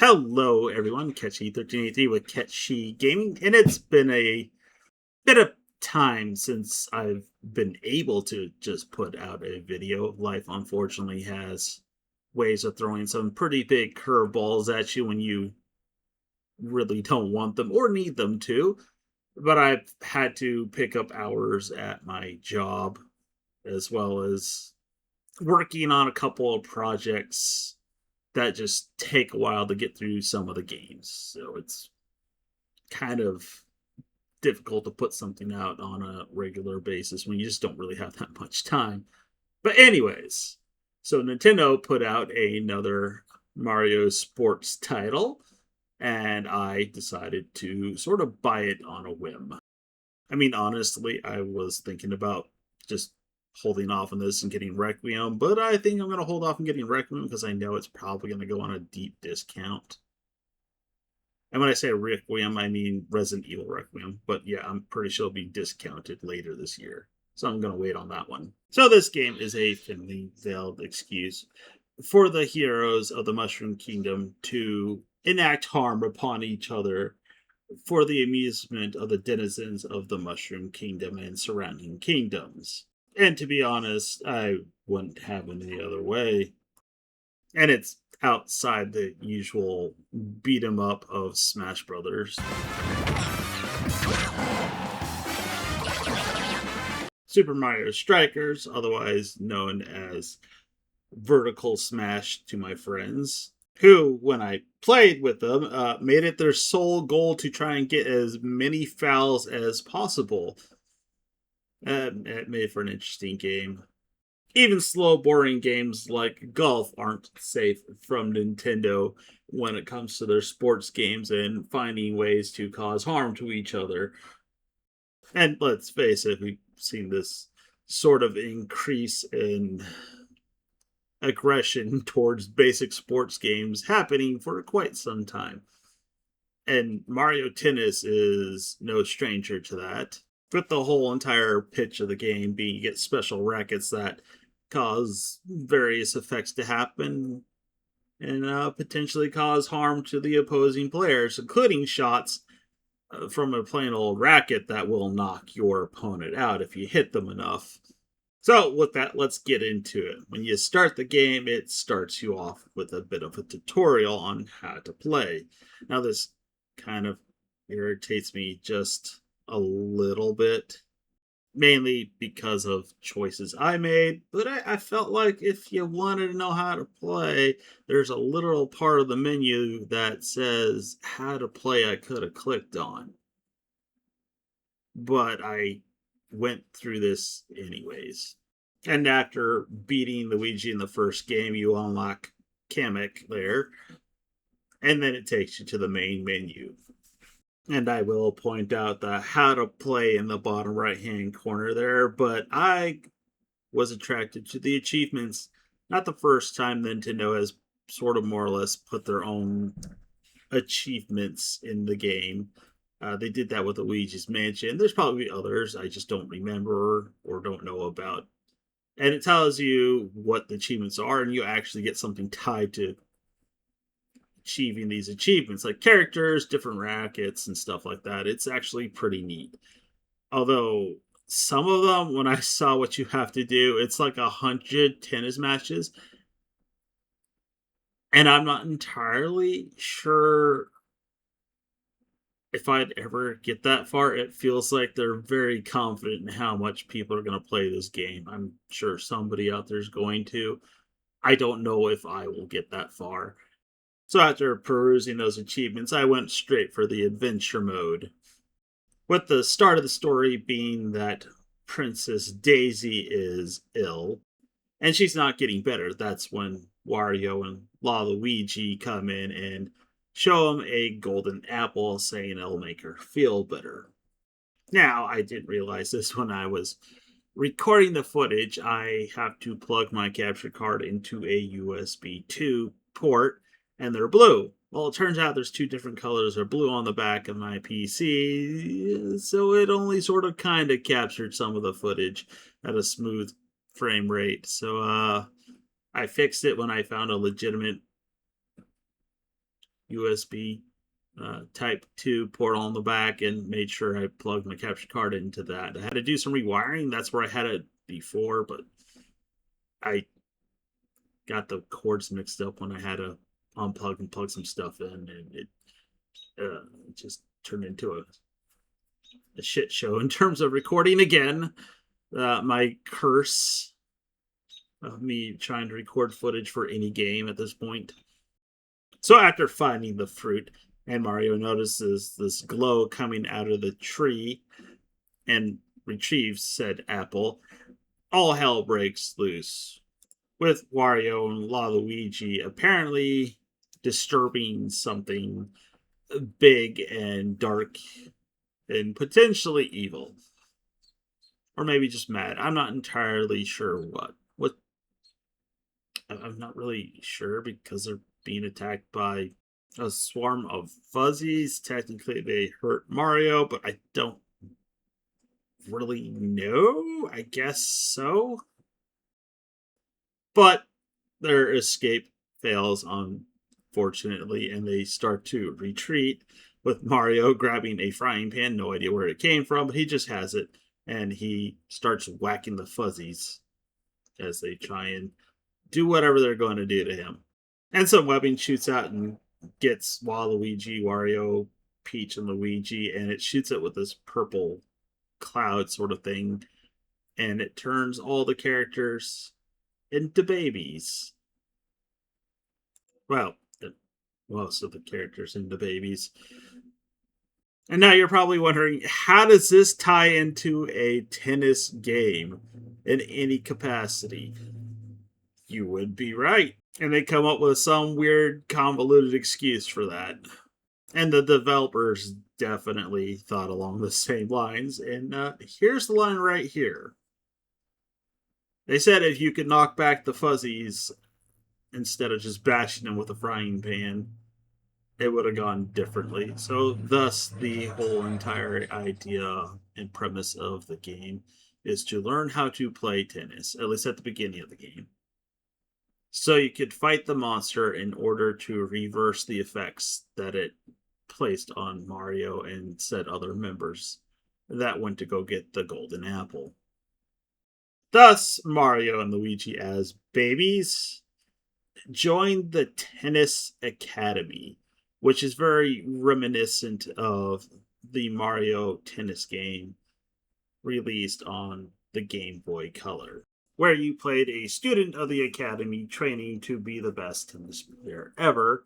Hello, everyone. Ketchy1383 with Ketchy Gaming, and it's been a bit of time since I've been able to just put out a video. Life, unfortunately, has ways of throwing some pretty big curveballs at you when you really don't want them or need them to. But I've had to pick up hours at my job as well as working on a couple of projects that just take a while to get through some of the games. So it's kind of difficult to put something out on a regular basis when you just don't really have that much time. But anyways, so Nintendo put out another Mario Sports title, and I decided to sort of buy it on a whim. I mean, honestly, I was thinking about just holding off on this and getting Requiem, but I think I'm going to hold off on getting Requiem because I know it's probably going to go on a deep discount. And when I say Requiem, I mean Resident Evil Requiem. But yeah, I'm pretty sure it'll be discounted later this year. So I'm going to wait on that one. So this game is a thinly veiled excuse for the heroes of the Mushroom Kingdom to enact harm upon each other for the amusement of the denizens of the Mushroom Kingdom and surrounding kingdoms. And to be honest, I wouldn't have it any other way. And it's outside the usual beat 'em up of Smash Brothers. Super Mario Strikers, otherwise known as Vertical Smash to my friends, who, when I played with them, made it their sole goal to try and get as many fouls as possible. It made for an interesting game. Even slow, boring games like golf aren't safe from Nintendo when it comes to their sports games and finding ways to cause harm to each other. And let's face it, we've seen this sort of increase in aggression towards basic sports games happening for quite some time. And Mario Tennis is no stranger to that. With the whole entire pitch of the game being you get special rackets that cause various effects to happen and potentially cause harm to the opposing players, including shots from a plain old racket that will knock your opponent out if you hit them enough. So, with that, let's get into it. When you start the game, it starts you off with a bit of a tutorial on how to play. Now, this kind of irritates me just a little bit, mainly because of choices I made, but I felt like if you wanted to know how to play, there's a literal part of the menu that says how to play I could have clicked on. But I went through this anyways. And after beating Luigi in the first game, you unlock Kamek there, and then it takes you to the main menu. And I will point out the how to play in the bottom right hand corner there, but I was attracted to the achievements. Not the first time Nintendo has sort of more or less put their own achievements in the game. They did that with Luigi's Mansion. There's probably others I just don't remember or don't know about. And it tells you what the achievements are, and you actually get something tied to achieving these achievements, like characters, different rackets, and stuff like that. It's actually pretty neat. Although some of them, when I saw what you have to do, it's like 100 tennis matches, and I'm not entirely sure if I'd ever get that far. It feels like they're very confident in how much people are going to play this game. I'm sure somebody out there is going to. I don't know if I will get that far. So after perusing those achievements, I went straight for the adventure mode. With the start of the story being that Princess Daisy is ill, and she's not getting better. That's when Wario and Luigi come in and show him a golden apple, saying it'll make her feel better. Now, I didn't realize this when I was recording the footage. I have to plug my capture card into a USB 2 port, and they're blue. Well, it turns out there's two different colors of blue on the back of my PC, so it only sort of kind of captured some of the footage at a smooth frame rate. So I fixed it when I found a legitimate USB Type 2 port on the back and made sure I plugged my capture card into that. I had to do some rewiring. That's where I had it before, but I got the cords mixed up when I had to unplug and plug some stuff in, and it just turned into a shit show in terms of recording again. My curse of me trying to record footage for any game at this point. So after finding the fruit, and Mario notices this glow coming out of the tree and retrieves said apple, all hell breaks loose, with Wario and Waluigi apparently disturbing something big and dark and potentially evil. Or maybe just mad. I'm not entirely sure what. I'm not really sure because they're being attacked by a swarm of fuzzies. Technically, they hurt Mario, but I don't really know. I guess so. But their escape fails, unfortunately, and they start to retreat with Mario grabbing a frying pan. No idea where it came from, but he just has it, and he starts whacking the fuzzies as they try and do whatever they're going to do to him. And some webbing shoots out and gets Waluigi, Wario, Peach, and Luigi, and it shoots it with this purple cloud sort of thing, and it turns all the characters into babies. Well, most of the characters into babies. And now you're probably wondering, how does this tie into a tennis game in any capacity? You would be right. And they come up with some weird, convoluted excuse for that. And the developers definitely thought along the same lines. And here's the line right here. They said if you could knock back the fuzzies instead of just bashing them with a frying pan, it would have gone differently. So, thus, the whole entire idea and premise of the game is to learn how to play tennis, at least at the beginning of the game. So you could fight the monster in order to reverse the effects that it placed on Mario and said other members that went to go get the golden apple. Thus, Mario and Luigi, as babies, joined the Tennis Academy, which is very reminiscent of the Mario tennis game released on the Game Boy Color, where you played a student of the academy training to be the best tennis player ever,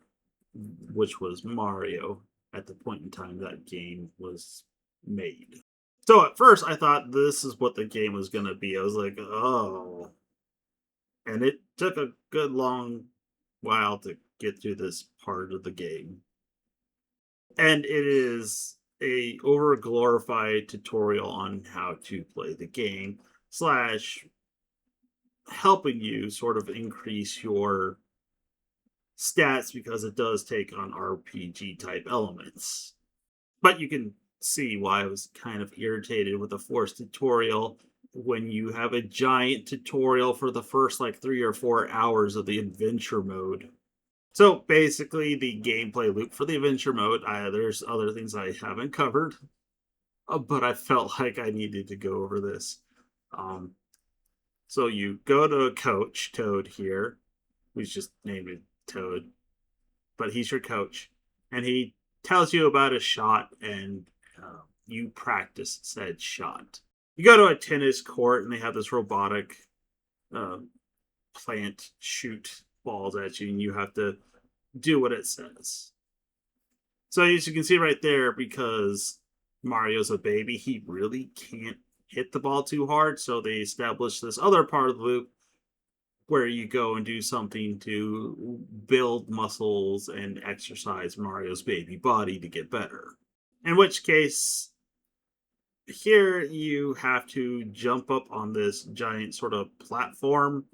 which was Mario at the point in time that game was made. So at first I thought this is what the game was going to be. I was like, oh. And it took a good long while to get through this part of the game. And it is a over glorified tutorial on how to play the game slash helping you sort of increase your stats because it does take on RPG type elements. But you can see why I was kind of irritated with the forced tutorial when you have a giant tutorial for the first like 3 or 4 hours of the adventure mode. So basically, the gameplay loop for the adventure mode, there's other things I haven't covered, but I felt like I needed to go over this. So you go to a coach, Toad here. We just named it Toad, but he's your coach, and he tells you about a shot, and you practice said shot. You go to a tennis court, and they have this robotic plant shoot balls at you, and you have to do what it says. So as you can see right there, because Mario's a baby, he really can't hit the ball too hard, so they established this other part of the loop where you go and do something to build muscles and exercise Mario's baby body to get better. In which case, here you have to jump up on this giant sort of platform.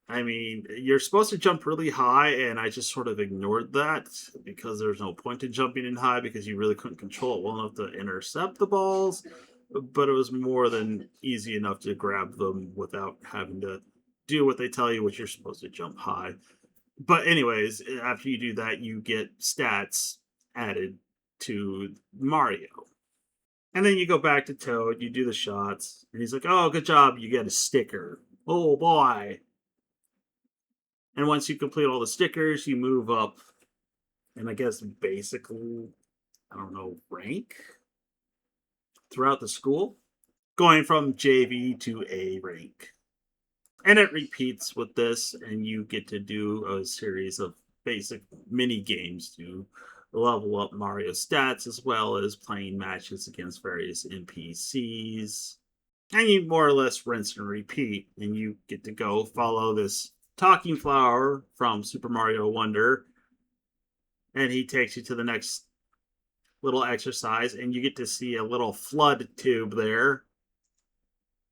I mean, you're supposed to jump really high, and I just sort of ignored that because there's no point in jumping in high because you really couldn't control it well enough to intercept the balls. But it was more than easy enough to grab them without having to do what they tell you, which you're supposed to jump high. But anyways, after you do that, you get stats added to Mario. And then you go back to Toad, you do the shots, and he's like, "Oh, good job, you get a sticker." Oh boy. And once you complete all the stickers, you move up, and I guess basically, I don't know, rank throughout the school, going from JV to A rank. And it repeats with this, and you get to do a series of basic mini games to level up Mario's stats, as well as playing matches against various NPCs. And you more or less rinse and repeat, and you get to go follow this talking flower from Super Mario Wonder, and he takes you to the next little exercise, and you get to see a little flood tube there.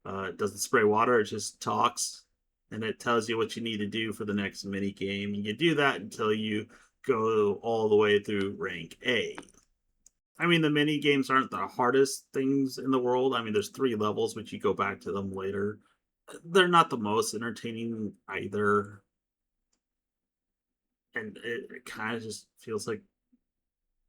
It doesn't spray water, it just talks, and it tells you what you need to do for the next mini game. And you do that until you go all the way through rank A. I mean, the mini games aren't the hardest things in the world. I mean, there's 3 levels, but you go back to them later. They're not the most entertaining either. And it kind of just feels like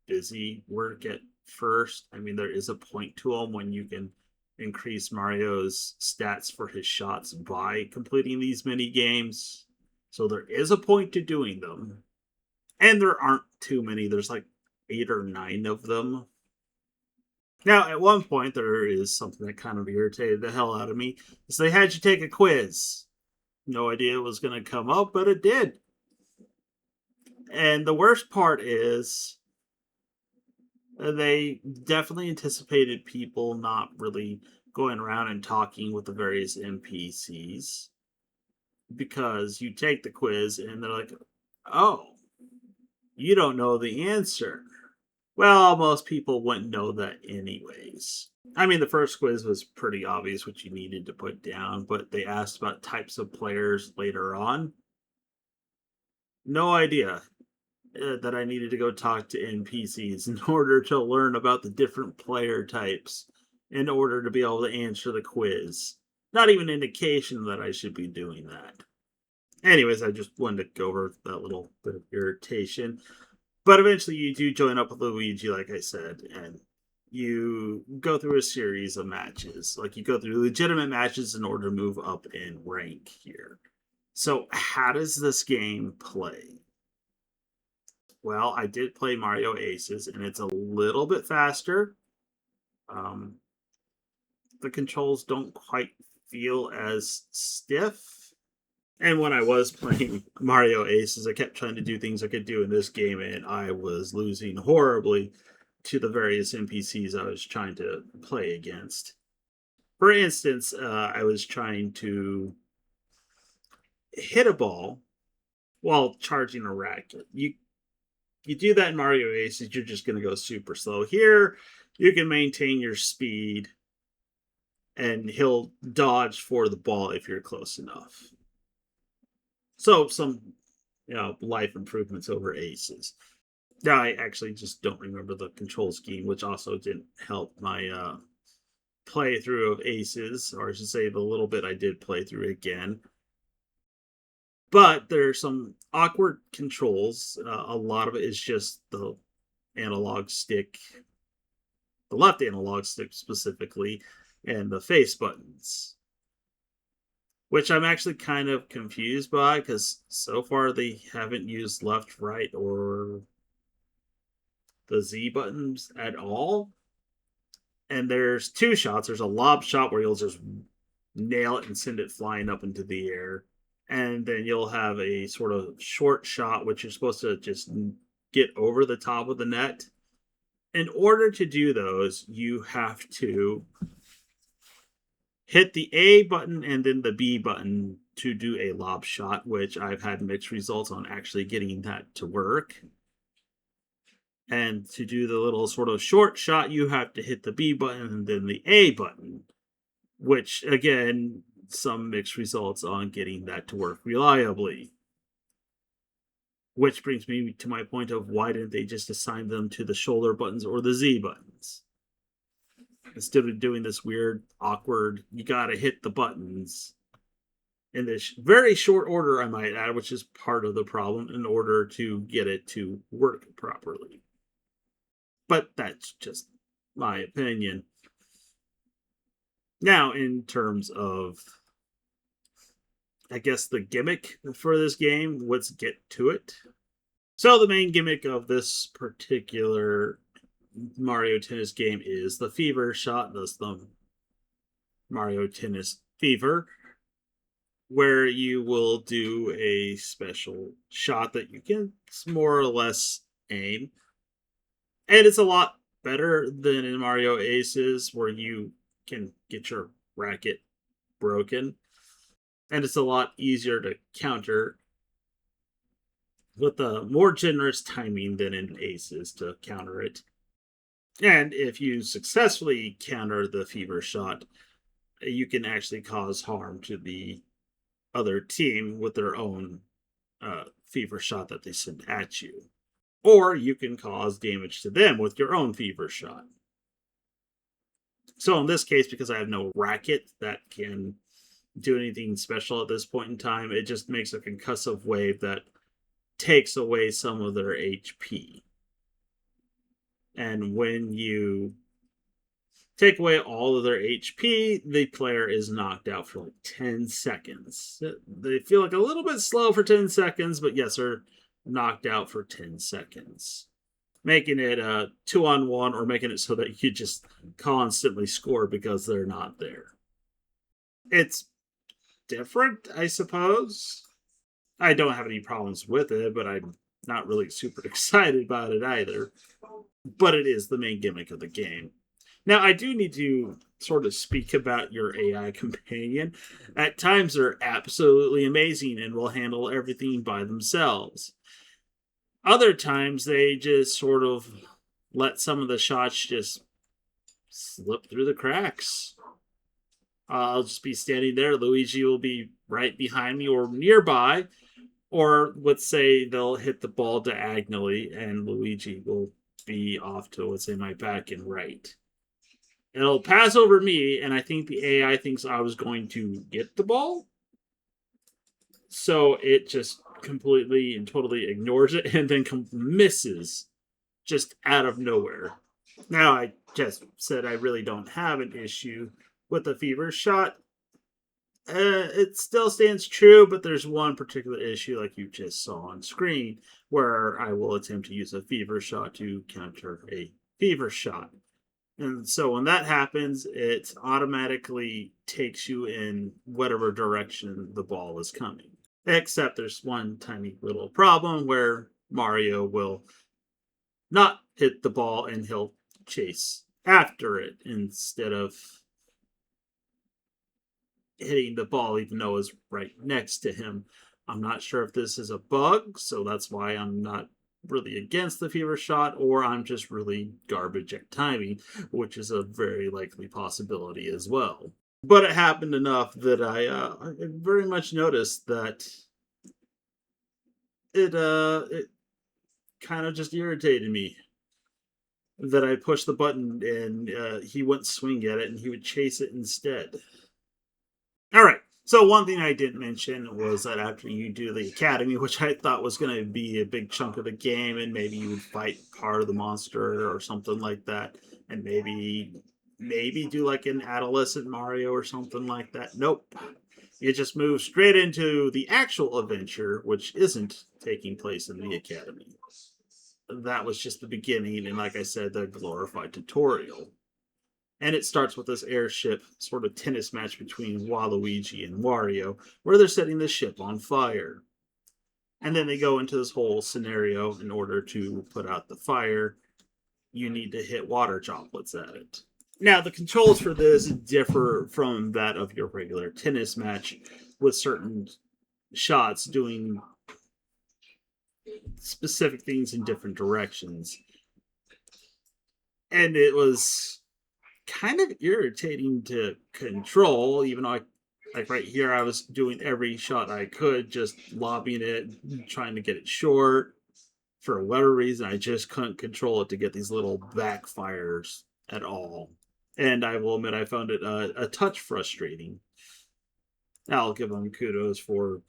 busy work at first. I mean, there is a point to them when you can increase Mario's stats for his shots by completing these mini games. So there is a point to doing them. And there aren't too many. There's like 8 or 9 of them. Now, at one point, there is something that kind of irritated the hell out of me. Is they had you take a quiz. No idea it was going to come up, but it did. And the worst part is they definitely anticipated people not really going around and talking with the various NPCs, because you take the quiz and they're like, "Oh, you don't know the answer." Well, most people wouldn't know that anyways. I mean, the first quiz was pretty obvious what you needed to put down, but they asked about types of players later on. No idea that I needed to go talk to NPCs in order to learn about the different player types in order to be able to answer the quiz. Not even an indication that I should be doing that. Anyways, I just wanted to go over that little bit of irritation. But eventually, you do join up with Luigi, like I said, and you go through a series of matches. Like, you go through legitimate matches in order to move up in rank here. So, how does this game play? Well, I did play Mario Aces, and it's a little bit faster. Um, the controls don't quite feel as stiff. And when I was playing Mario Aces, I kept trying to do things I could do in this game, and I was losing horribly to the various NPCs I was trying to play against. For instance, I was trying to hit a ball while charging a racket. You do that in Mario Aces, you're just going to go super slow. Here, you can maintain your speed, and he'll dodge for the ball if you're close enough. So some, life improvements over Aces. Now I actually just don't remember the control scheme, which also didn't help my playthrough of Aces, or I should say the little bit I did play through again. But there are some awkward controls. A lot of it is just the analog stick, the left analog stick specifically, and the face buttons, which I'm actually kind of confused by because so far they haven't used left, right, or the Z buttons at all. And there's 2 shots. There's a lob shot where you'll just nail it and send it flying up into the air. And then you'll have a sort of short shot, which you're supposed to just get over the top of the net. In order to do those, you have to hit the A button and then the B button to do a lob shot, which I've had mixed results on actually getting that to work. And to do the little sort of short shot, you have to hit the B button and then the A button, which again, some mixed results on getting that to work reliably. Which brings me to my point of why didn't they just assign them to the shoulder buttons or the Z buttons? Instead of doing this weird, awkward, you gotta hit the buttons. in this very short order, I might add, which is part of the problem in order to get it to work properly. But that's just my opinion. Now, in terms of, I guess, the gimmick for this game, let's get to it. So, the main gimmick of this particular Mario Tennis game is the fever shot. That's the Mario Tennis Fever, where you will do a special shot that you can more or less aim. And it's a lot better than in Mario Aces, where you can get your racket broken. And it's a lot easier to counter with a more generous timing than in Aces to counter it. And if you successfully counter the fever shot, you can actually cause harm to the other team with their own fever shot that they send at you. Or you can cause damage to them with your own fever shot. So in this case, because I have no racket that can do anything special at this point in time, it just makes a concussive wave that takes away some of their HP. And when you take away all of their HP, the player is knocked out for like 10 seconds. They feel like a little bit slow for 10 seconds, but yes, they're knocked out for 10 seconds. Making it a 2-on-1 or making it so that you just constantly score because they're not there. It's different, I suppose. I don't have any problems with it, but I'm not really super excited about it either. But it is the main gimmick of the game. Now, I do need to sort of speak about your AI companion. At times, they're absolutely amazing and will handle everything by themselves. Other times, they just sort of let some of the shots just slip through the cracks. I'll just be standing there. Luigi will be right behind me or nearby. Or let's say they'll hit the ball diagonally and Luigi will be off to, let's say, my back and right. It'll pass over me, and I think the AI thinks I was going to get the ball. So it just completely and totally ignores it and then misses just out of nowhere. Now, I just said I really don't have an issue with the fever shot. It still stands true, but there's one particular issue, like you just saw on screen, where I will attempt to use a fever shot to counter a fever shot. And so when that happens, it automatically takes you in whatever direction the ball is coming. Except there's one tiny little problem where Mario will not hit the ball and he'll chase after it instead of hitting the ball even though it's right next to him. I'm not sure if this is a bug, so that's why I'm not really against the fever shot, or I'm just really garbage at timing, which is a very likely possibility as well. But it happened enough that I very much noticed that it kind of just irritated me that I pushed the button and he wouldn't swing at it and he would chase it instead. All right. So one thing I didn't mention was that after you do the academy, which I thought was going to be a big chunk of the game, and maybe you would fight part of the monster or something like that, and maybe do like an adolescent Mario or something like that. Nope. It just moves straight into the actual adventure, which isn't taking place in the academy. That was just the beginning, and like I said, the glorified tutorial. And it starts with this airship sort of tennis match between Waluigi and Wario, where they're setting the ship on fire. And then they go into this whole scenario. In order to put out the fire, you need to hit water droplets at it. Now, the controls for this differ from that of your regular tennis match, with certain shots doing specific things in different directions. And it was kind of irritating to control, even though like right here, I was doing every shot I could, just lobbing it, trying to get it short. For whatever reason, I just couldn't control it to get these little backfires at all. And I will admit, I found it a touch frustrating. I'll give them kudos for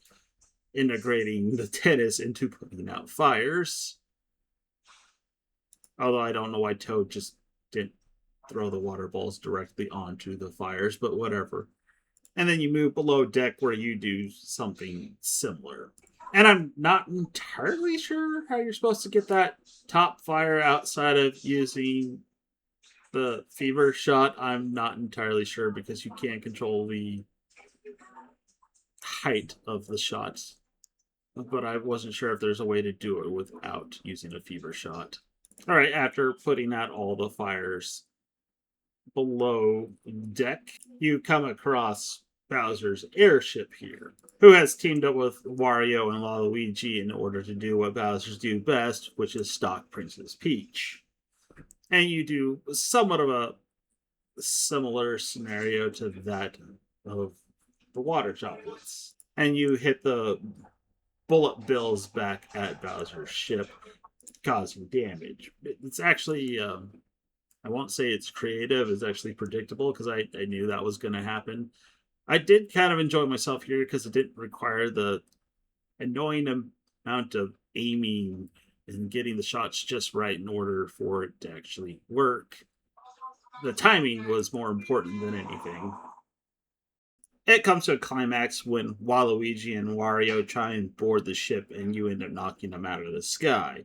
integrating the tennis into putting out fires. Although I don't know why Toad just didn't throw the water balls directly onto the fires, but whatever. And then you move below deck where you do something similar. And I'm not entirely sure how you're supposed to get that top fire outside of using the fever shot. I'm not entirely sure because you can't control the height of the shots. But I wasn't sure if there's a way to do it without using a fever shot. All right, after putting out all the fires below deck, you come across Bowser's airship here, who has teamed up with Wario and Waluigi in order to do what Bowser's do best, which is stalk Princess Peach. And you do somewhat of a similar scenario to that of the water chocolates. And you hit the bullet bills back at Bowser's ship, causing damage. It's actually, I won't say it's creative, it's actually predictable because I knew that was going to happen. I did kind of enjoy myself here because it didn't require the annoying amount of aiming and getting the shots just right in order for it to actually work. The timing was more important than anything. It comes to a climax when Waluigi and Wario try and board the ship and you end up knocking them out of the sky.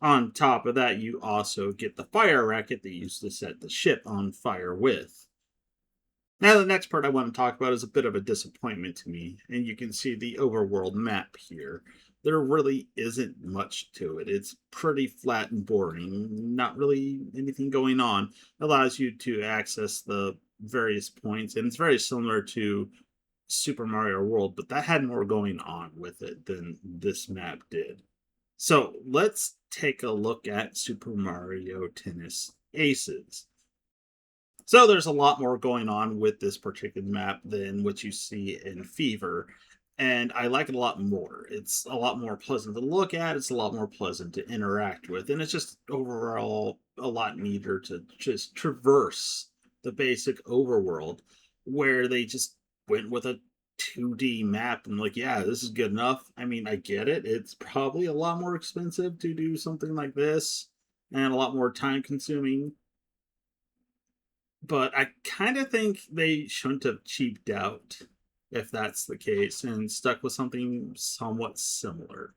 On top of that, you also get the fire racket that you used to set the ship on fire with. Now, the next part I want to talk about is a bit of a disappointment to me, and you can see the overworld map here. There really isn't much to it. It's pretty flat and boring, not really anything going on. It allows you to access the various points, and it's very similar to Super Mario World, but that had more going on with it than this map did. So let's take a look at Super Mario Tennis Aces. So there's a lot more going on with this particular map than what you see in Fever, and I like it a lot more. It's a lot more pleasant to look at, it's a lot more pleasant to interact with, and it's just overall a lot neater to just traverse the basic overworld where they just went with a 2D map and like, yeah, this is good enough. I mean, I get it. It's probably a lot more expensive to do something like this and a lot more time consuming, but I kind of think they shouldn't have cheaped out if that's the case and stuck with something somewhat similar.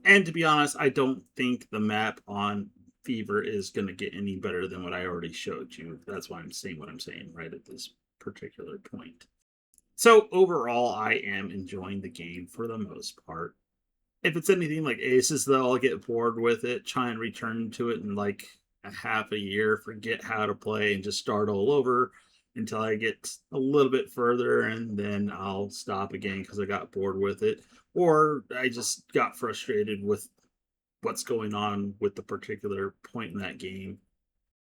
And to be honest, I don't think the map on Fever is going to get any better than what I already showed you. That's why I'm saying what I'm saying right at this particular point. So overall, I am enjoying the game for the most part. If it's anything like Aces, though, I'll get bored with it, try and return to it in like a half a year, forget how to play, and just start all over until I get a little bit further, and then I'll stop again because I got bored with it, or I just got frustrated with what's going on with the particular point in that game.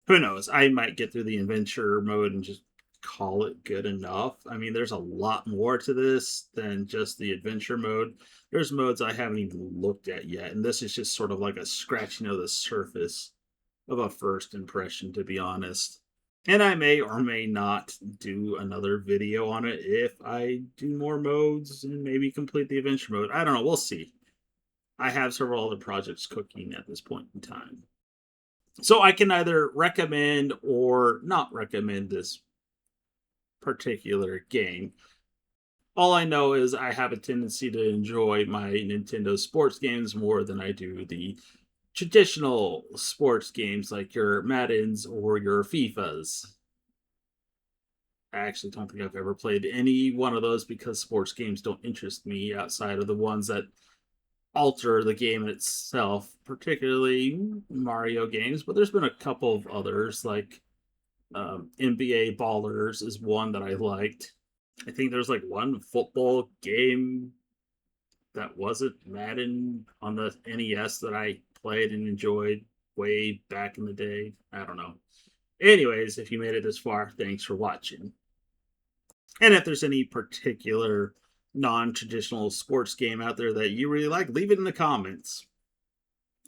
Who knows? I might get through the adventure mode and just call it good enough. I mean, there's a lot more to this than just the adventure mode. There's modes I haven't even looked at yet, and this is just sort of like a scratching of the surface of a first impression, to be honest. And I may or may not do another video on it if I do more modes and maybe complete the adventure mode. I don't know. We'll see. I have several other projects cooking at this point in time. So I can either recommend or not recommend this particular game. All I know is I have a tendency to enjoy my Nintendo sports games more than I do the traditional sports games like your Maddens or your FIFAs. I actually don't think I've ever played any one of those because sports games don't interest me outside of the ones that alter the game itself, particularly Mario games. But there's been a couple of others, like NBA Ballers is one that I liked. I think there's like one football game that wasn't Madden on the NES that I played and enjoyed way back in the day. I don't know. Anyways, if you made it this far, thanks for watching. And if there's any particular non traditional sports game out there that you really like, leave it in the comments.